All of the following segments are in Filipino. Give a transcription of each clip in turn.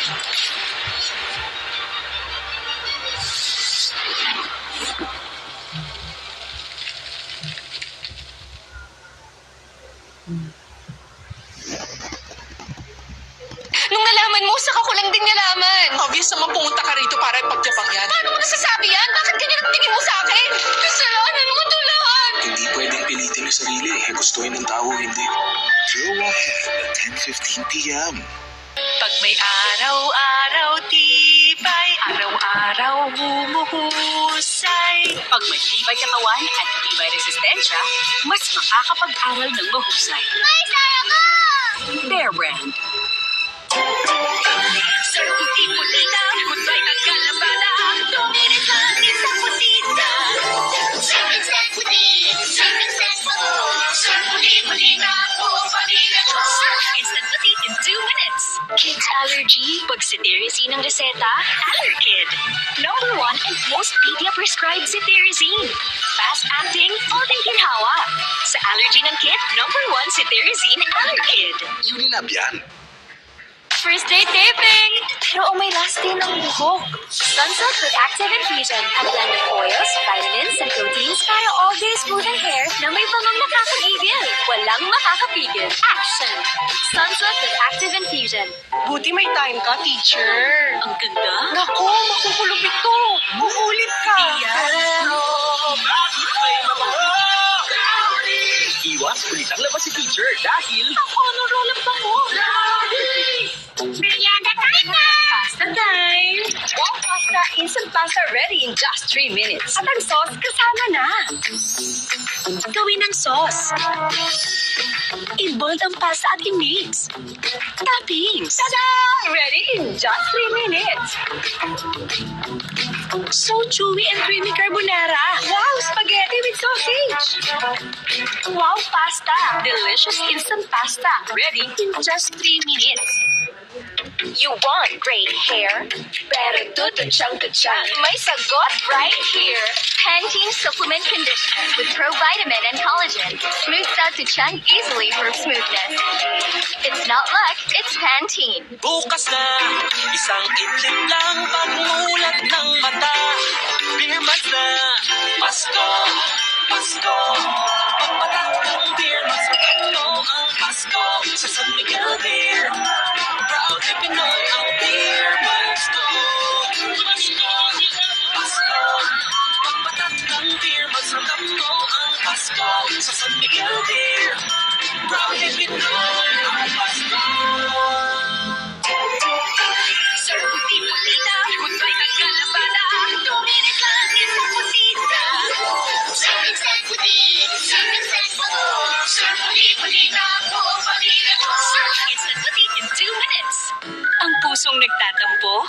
Nung nalaman mo, saka ko lang din nalaman. Obvious naman pumunta ka rito para ipagtyapang yan. Paano mo nasasabi yan? Bakit ganyan ang tingin mo sa akin? Kasalanan mo ito lahat. Hindi pwedeng pilitin yung sarili. Gustuhin ng tao, hindi. Go ahead at 10:15 p.m. Pag may araw-araw tibay, araw-araw humuhusay. Pag may tibay katawan at tibay resistensya, mas makakapag-aral ng mahusay. May sarap! Bear Brand. Sir Puti-Putita, goodbye Tagalabada. Dominit ang isang putita. Sir Puti, Sir Puti-Putita, buong pamilya ko. Instant Puti in 2 minutes. Kids allergy? Pag cetirizine ang reseta, Allerkid. #1 and most media-prescribed cetirizine. Fast-acting, all-day ginhawa. Sa allergy ng kid, #1 cetirizine Allerkid. Unilab yan. First day taping! Pero may last day ng buhok. Sunsilk with active infusion. A blend of oils, vitamins, and proteins para all-day smooth and hair na may pamang nakakagigil. Walang makakapigil. Action! Sunsilk with active infusion. Buti may time ka, teacher. Ang ganda. Naku, makukulog ito. Uulit ka. Iwas ulit ang labas si teacher dahil Honor roll ang bango. Merienda time na! Pasta time! Wow pasta, instant pasta ready in just 3 minutes. At ang sauce kasama na. Gawin ang sauce. I-bold ang pasta at i-mix. Toppings. Tada! Ready in just 3 minutes. So chewy and creamy carbonara. Wow, spaghetti with sausage. Wow pasta. Delicious instant pasta. Ready in just 3 minutes. You want great hair? Pero tututsyang-tutsyang. May sagot right here. Pantene Supplement Conditioner with provitamin and collagen. Smooths out to chunk easily for smoothness. It's not luck, it's Pantene. Bukas na, isang itlip lang pagmulat ng mata. Beer month na, Pasko, Pasko. Pagpatak ng beer, mas maganda ang Pasko. Sa San Miguel Beer, proudly Pinoy ang beer. Pasko, Pasko, Pasko. Pagpatak ng beer, mas maganda ang Pasko. Sa San Miguel Beer, proudly Pinoy ang Pasko. Sir Puti-Putita, goodbye Tagalabada. Dominit ang isang putita. Sir Puti, Sir Puti-Putita, buong pamilya ko. Instant Puti in 2 minutes. Ang pusong nagtatampo?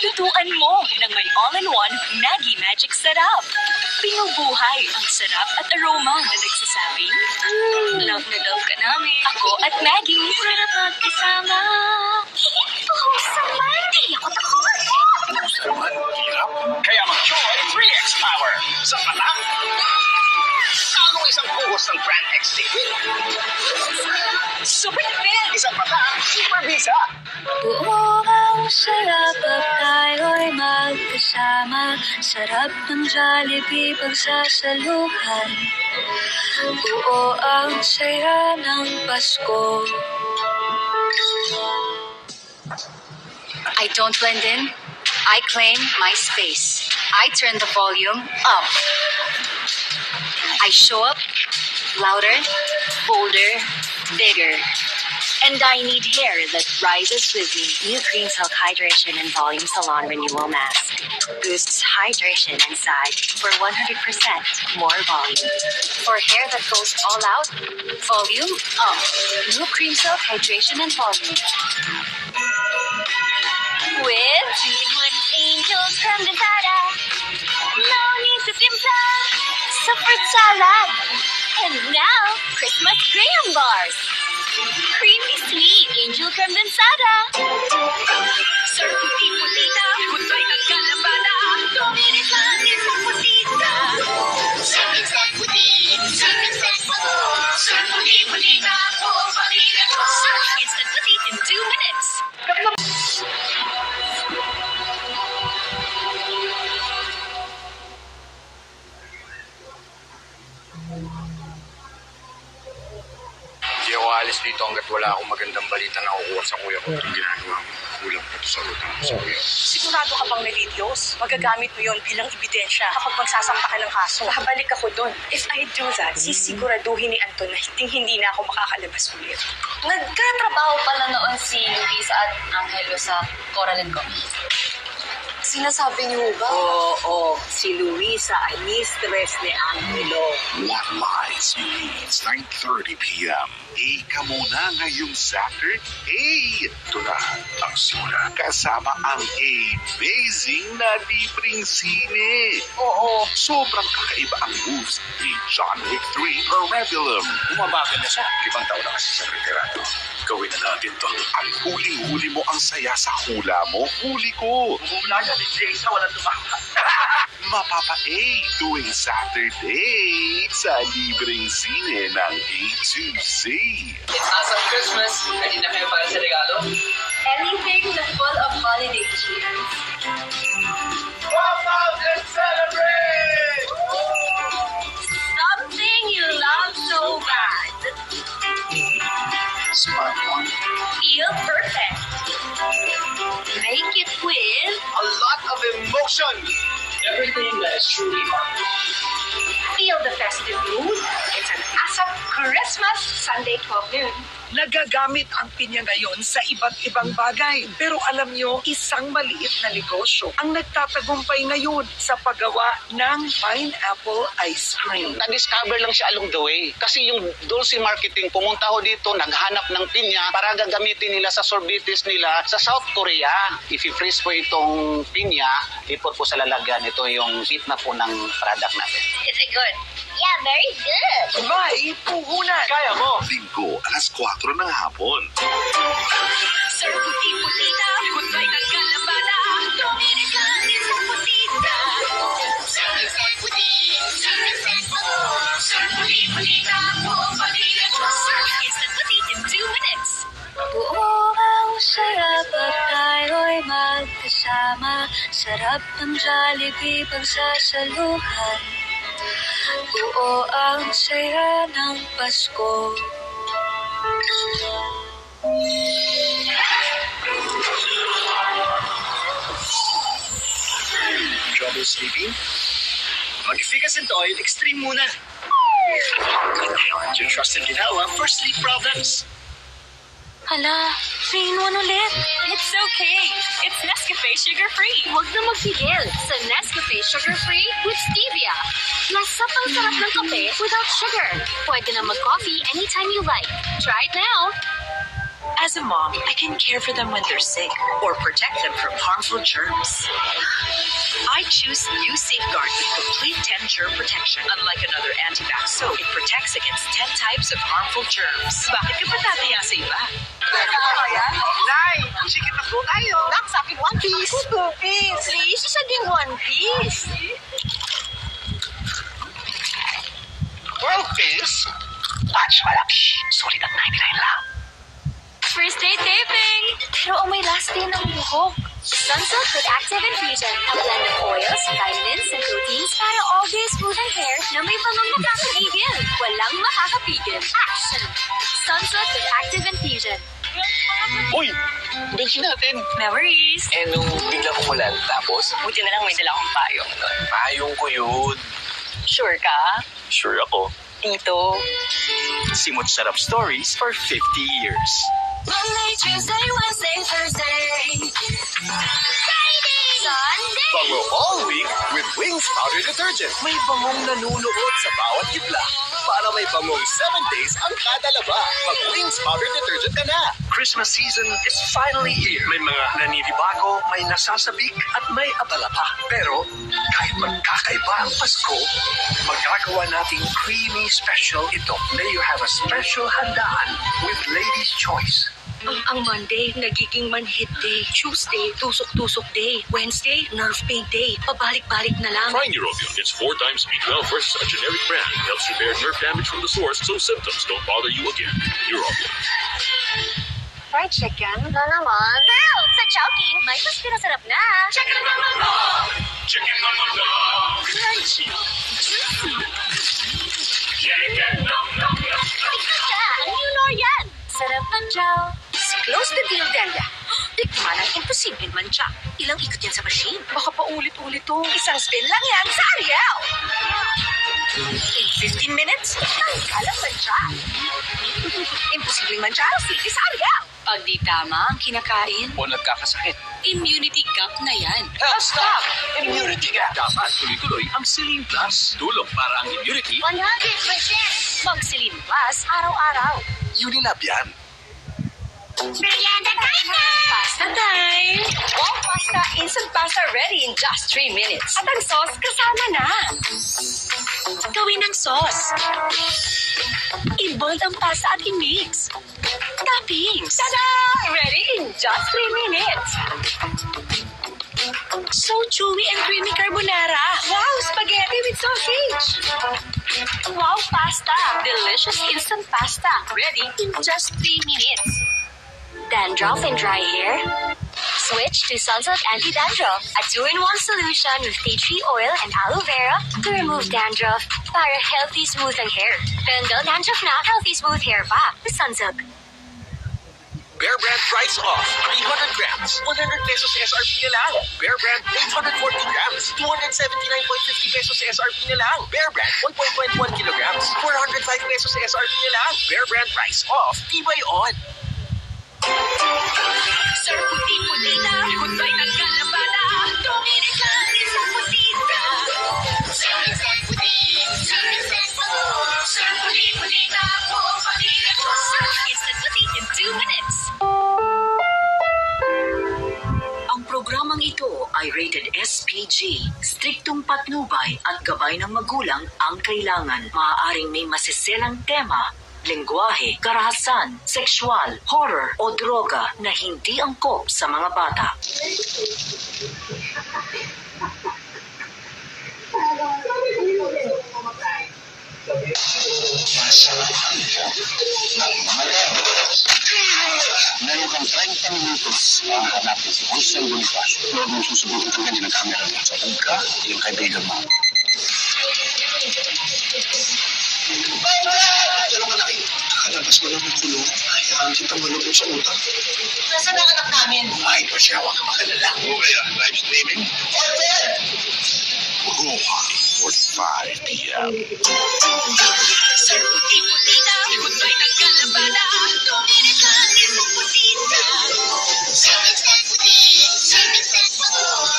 Lutuan mo ng may all-in-one Maggi Magic Sarap. Pinubuhay ang sarap at aroma na nagsasabing, love na love ka namin. Ako at Maggi, sarap magkasama. Puhusan man, di ako takot. hirap. Kaya mag-joy 3X Power. Sa patak, ano isang buhos ng Brand X Liquid? Super tipid. Isang patak, super bisa. Buo ang sarap at tayo'y magkasama. Sarap ng Jollibee pagsasaluhan. Buo ang saya ng Pasko. I don't blend in. I claim my space. I turn the volume up. I show up louder, bolder, bigger. And I need hair that rises with me. New Cream Silk Hydration and Volume Salon Renewal Mask boosts hydration inside for 100% more volume. For hair that goes all out, volume up. New Cream Silk Hydration and Volume. With 3-in-1 Angel Condensada. No need to timpla. Sa fruit salad. And now, Christmas graham bars. Creamy sweet Angel Condensada. Sir Puti-Putita, goodbye Tagalabada. Dominit ang isang putita. Sir Puti, Sir Puti-Putita, buong pamilya ko. Instant Puti in 2 minutes. aalis dito hanggat wala akong magandang balita na kukuha sa kuya ko. Ang ginagawa mo, kulang pa to sa utang ko sa kuya. Sigurado ka bang may videos? Magagamit mo yon bilang ebidensya kapag magsasampa ka ng kaso. Babalik ako doon. If I do that, sisiguraduhin ni Anton na hindi na ako makakalabas ulit. Nagkatrabaho pala noon si Luisa at Angelo sa Coral & Co. Sinasabi niyo ba? Oo, si Luisa ay mistress ni Angelo. What Lies You Need, 9:30 p.m. Ka muna ngayong Saturday. Ito na ang simula kasama ang amazing na libreng sine. Oo. Sobrang kakaiba ang moves ni John Wick 3 Parabellum. Bumabagal na siya. 5 taon na kasi sa retirato. Gawin na natin to. Ang huling-huli mo ang saya sa hula mo, huli ko. Wala na, isa walang tumama. Mapapa-A tuwing Saturday sa libreng sine ng A to Z. It's awesome Christmas. Ready na kayo para sa regalo? Anything na full of holiday cheer. Pop out and celebrate! Something you love so bad. Smart one. Feel perfect. Make it with A lot of emotion. Everything that is truly fun. Feel the festive mood. It's an ASAP Christmas Sunday 12 noon. Nagagamit ang pinya ngayon sa iba't ibang bagay. Pero alam nyo, isang maliit na negosyo ang nagtatagumpay ngayon sa paggawa ng pineapple ice cream. Na-discover lang siya along the way. Kasi yung Dulce Marketing, pumunta ho dito, naghanap ng pinya para gagamitin nila sa sorbites nila sa South Korea. If-freeze po itong pinya, ipot po sa lalagyan. Ito yung heat na po ng product natin. Is it good? Yeah, very good. May puhunan. Kaya mo. Linggo, alas 4 ng hapon. Sir Puti-Putita, ikot-try ng kalabada. Dominican is a putita. Sir Puti-Putita, buong pamilya ko. Sir Instant Putit in 2 minutes. Buo ang sarap at tayo'y magkasama. Sarap ng Jollibee pagsasaluhan. Buo ang saya ng Pasko. Trouble sleeping? Mag-Efficacent Oil Extreme muna. Your trusted ginawa for sleep problems. Hala, Rainwan ulit. It's okay. It's Nescafe sugar-free. Huwag na magpigil sa Nescafe sugar-free with stevia. Lasap ang sarap ng kape without sugar. Pwede na mag-coffee anytime you like. Try it now. As a mom, I can care for them when they're sick or protect them from harmful germs. I choose New Safeguard with complete 10 germ protection. Unlike another anti-vax soap, it protects against 10 types of harmful germs. Bakit ka pa tataya sa iba? Nay, chicken na po tayo. Nak, sa akin 1 piece. 2 piece. Please, isa din 1 piece. World Peace? Patch malaki. Sulit at 99 lang. First day taping! Pero may last day ng buhok. Sunsilk with Active Infusion. A blend of oils, vitamins, and proteins para all-day smooth ang hair na may pamang makakagigil. Walang makakapigil. Action! Sunsilk with Active Infusion. Uy! Bench natin! Memories! Eh, nung biglang umulan, tapos, Buti na lang may dala akong payong doon. payong ko yun. Sure ka? Sure ako. Tito. Simot Sarap Stories for 50 years. Monday, Tuesday, Wednesday, Thursday. Friday! Sunday! Bango all week with Wings Powder Detergent. May bangong nanunuot sa bawat ibla. Para may bangong 7 days ang kada laba. Mag-Wings Powder Detergent ka na. Christmas season is finally here. May mga naninibago, may nasasabik, at may abala pa. Pero kahit magkakaiba ang Pasko, magagawa nating creamy special ito. May you have a special handaan with Lady's Choice. Ang Monday, nagiging manhid day. Tuesday, tusok-tusok day. Wednesday, nerve pain day. Pabalik-balik na lang. Try Neurobion. It's 4 times B12 versus a generic brand. Helps repair nerve damage from the source so symptoms don't bother you again. Neurobion. Fried chicken? Na naman? Girl, sa Chowking, may mas pinasarap na. Chicken naman po! Chicken on the dog. Crunchy. Juicy. Chicken nom nom nom. Ika siya, ang new Norian. gel. Si Close the Deal, Delia. Tikman ang imposibleng mancha. Ilang ikot yan sa machine. Baka pa ulit-ulit to. Isang spin lang yan sa Ariel. In 15 minutes, tanggal ang mancha. Imposibleng mancha, sige sa Ariel. Pag di tama ang kinakain, O nagkakasakit. immunity gap na yan. Stop! Immunity Gap. Dapat tuloy-tuloy ang Celine Plus. Tulong para ang immunity. 100%. Mag-Celine Plus araw-araw. Unilab yan. Merienda time na! Pasta time! Wow pasta, instant pasta ready in just 3 minutes. At ang sauce kasama na. Gawin ng sauce. I-boil ang pasta at i-mix. Toppings. Tada! Ready in just 3 minutes. So chewy and creamy carbonara. Wow, spaghetti with sausage. Wow pasta. Delicious instant pasta. Ready in just 3 minutes. Dandruff and dry hair? Switch to Sunsilk Anti-Dandruff, a 2-in-1 solution with tea tree oil and aloe vera to remove dandruff para healthy, smooth ang hair. Bendel dandruff na, healthy, smooth hair pa with Sunsilk. Bear Brand price off. 300 grams. 100 pesos SRP na lang. Bear Brand 840 grams. 279.50 pesos SRP na lang. Bear Brand 1.21 kilograms. 405 pesos SRP na lang. Bear Brand price off. Tibay on. Sir Puti-Putita, goodbye ng kalabada. Dominican is a putita. Sir Puti-Putita, buong pamilya ko. Sir Instant Puti in 2 minutes. Ang programang ito ay rated SPG. Striktong patnubay at gabay ng magulang ang kailangan. Maaaring may masiselang tema, lengguwahe, karahasan, sexual, horror o droga na hindi angkop sa mga bata. Meron kang 30 minutos para hanapin si Wilson Bonifacio. Huwag mong susubukan ang kanya ng camera niya. Sa tagka, yung kaibigan mo. Ano ka nakita? Nakalabas mo lang ng kulong. Hayaan kita malubog sa utang. Nasaan ang anak namin? Ay, pa siya. Huwag ka makalala. O kaya, live streaming? Roja, 4:05 p.m. Sir Puti-Putita, goodbye ng kalabada. Dominican is a putita.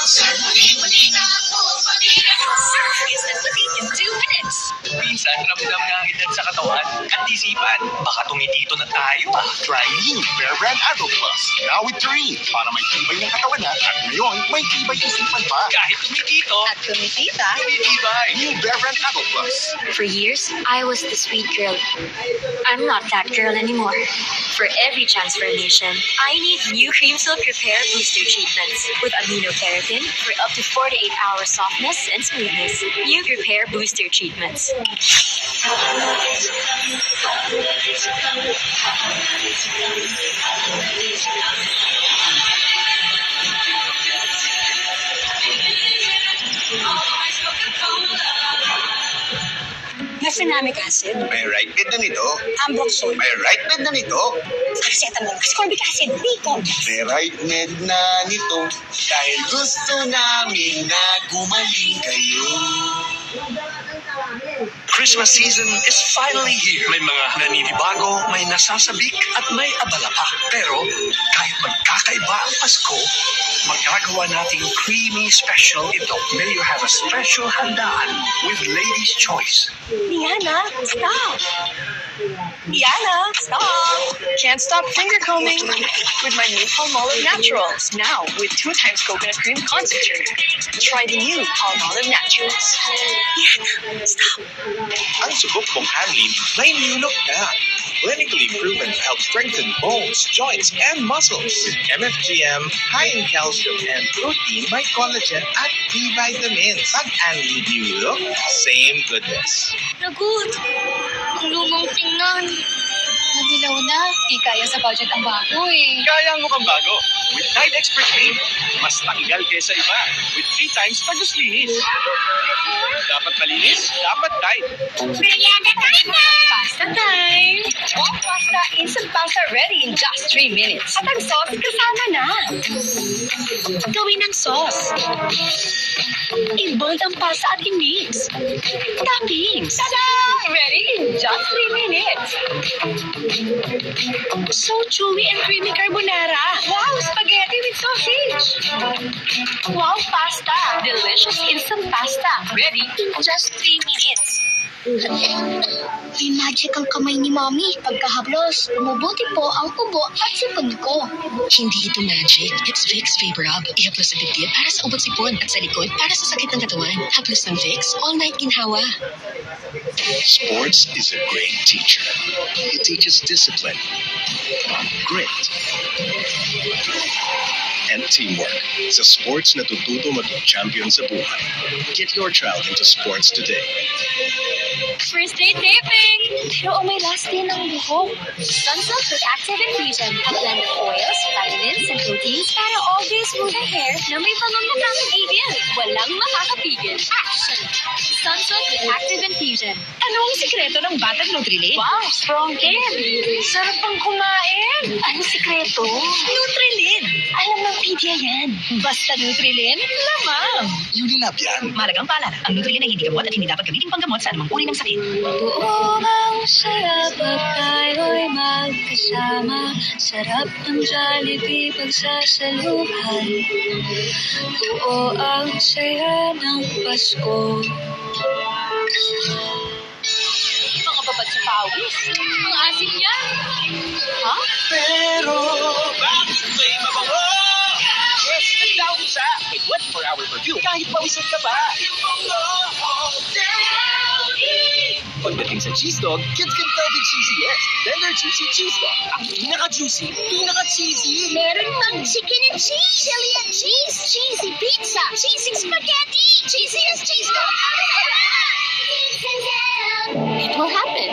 Sir Puti-Putita, buong pamilya ko. Sir Instant Puti in 2 minutes. Minsan, ramdam na ang edad sa katawan at isipan. Baka tumitito na tayo ah. Try new Bear Brand Adult Plus. Now with 3. Para may tibay ng katawan na. At ngayon, may tibay isipan pa. Kahit tumitito, At tumitita. tumitibay. New Bear Brand Adult Plus. For years, I was the sweet girl. I'm not that girl anymore. For every transformation, I need new Cream Silk Repair Booster Treatments with aminokeratin for up to 48-hour softness and smoothness. New Repair Booster Treatments. Mefenamic acid, May right bed na nito. ambroxol, May right bed na nito. paracetamol, ascorbic acid, Bicom. May right bed na nito. Dahil gusto namin na gumaling kayo. Christmas season is finally here. May mga naninibago, may nasasabik, at may abala pa. Pero kahit magkakaiba ang Pasko, magagawa nating creamy special ito. May you have a special handaan with Lady's Choice. Diana, stop. Diana, stop. Can't stop finger combing with my new Palmolive Naturals. Now with 2 times coconut cream concentrate. Try the new Palmolive Naturals. Diana, stop. Ang subok mong Hanlin may new look na. Clinically proven to help strengthen bones, joints, and muscles. With MFGM, high in calcium and protein, may collagen at B vitamins. Pag Hanlin new look, same goodness. Lagot. Ang lumang tingnan. Namilaw na. Di kaya sa budget ang bago eh. Kaya mo kang bago. With Tide Extra Clean. Mas tanggal kesa iba. With 3 times paguslinis. Dapat malinis, dapat Tide. Merienda time na! Pasta time! Wow pasta, instant pasta ready in just 3 minutes. At ang sauce kasama na. Gawin ng sauce. I-bold ang pasta at i-mix. Toppings. Tada! Ready in just 3 minutes. So chewy and creamy carbonara. Wow, spaghetti with sausage. Wow pasta. Delicious instant pasta. Ready in just 3 minutes. May magical kamay ni Mommy. Pagkahablos, bumubuti po ang ubo at sipon ko. Hindi ito magic. It's Vicks Vapor Rub. Ihaplos sa dibdib para sa ubot sipon at sa likod para sa sakit ng katawan. Haplos ng Vicks, all night ginhawa. Sports is a great teacher. It teaches discipline, grit, and teamwork. Sa sports, natututo maging champion sa buhay. Get your child into sports today. First day taping! Pero may last day ng buhok. Sunsilk with Active Infusion. A blend of oils, vitamins, and proteins para all-day smooth hair na may bangong nakakagigil. Walang makakapigil. Action! Sunsilk with Active Infusion. Anong sikreto ng Batag Nutrilin? Wow, strong hair! Sarap pang kumain! Anong sikreto? Nutrilin! Alam ng media yan. Basta Nutrilin, lamang. Unilab yan. Mahalagang paalala, ang Nutrilin ay hindi gamot at hindi dapat gamitin panggamot sa anumang uri ng sakit. Buo ang saya pag tayo'y magkasama. Sarap ng Jollibee pagsasaluhan. Buo ang saya ng Pasko. Mga babad sa pawis. Ang asim niya. Ha? Pero, bakit may mabango? Yes, nagdaw isa. May 24-hour perfume kahit pawisan ka pa. Pagdating sa cheese dog, kids can tell the cheesiest. Then they're juicy cheese dog. Ang pinaka-juicy, pinaka-cheesy. Meron pang chicken and cheese, chili and cheese, cheesy pizza, cheesy spaghetti, cheesiest cheese dog. It will happen.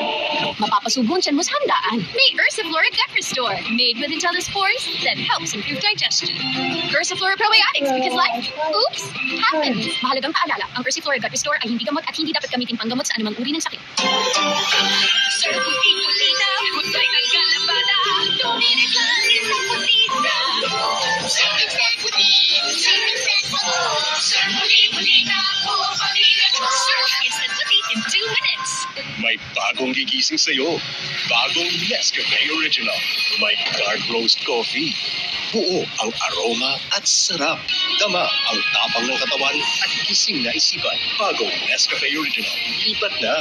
Mapapasubon siya mo sa handaan. May Ursiflora Gut Restore, made with Intellispores that helps improve digestion. Ursiflora Probiotics, because life, oops, happens. Mahalagang paalala, ang Ursiflora Gut Restore ay hindi gamot at hindi dapat gamitin panggamot sa anumang uri ng sakit. Sir Puti-Putita, goodbye ng galabada. Dominicans sa putita. Savings and putin, savings and putin. Sir Puti-Putita, buo pamilya ko. Sir Instant Putit in 2 minutes. May bagong gigising sa'yo. Bagong Nescafe Original. May dark roast coffee. Buo ang aroma at sarap. Dama ang tapang ng katawan at gising na isipan. Bagong Nescafe Original. Lipat na.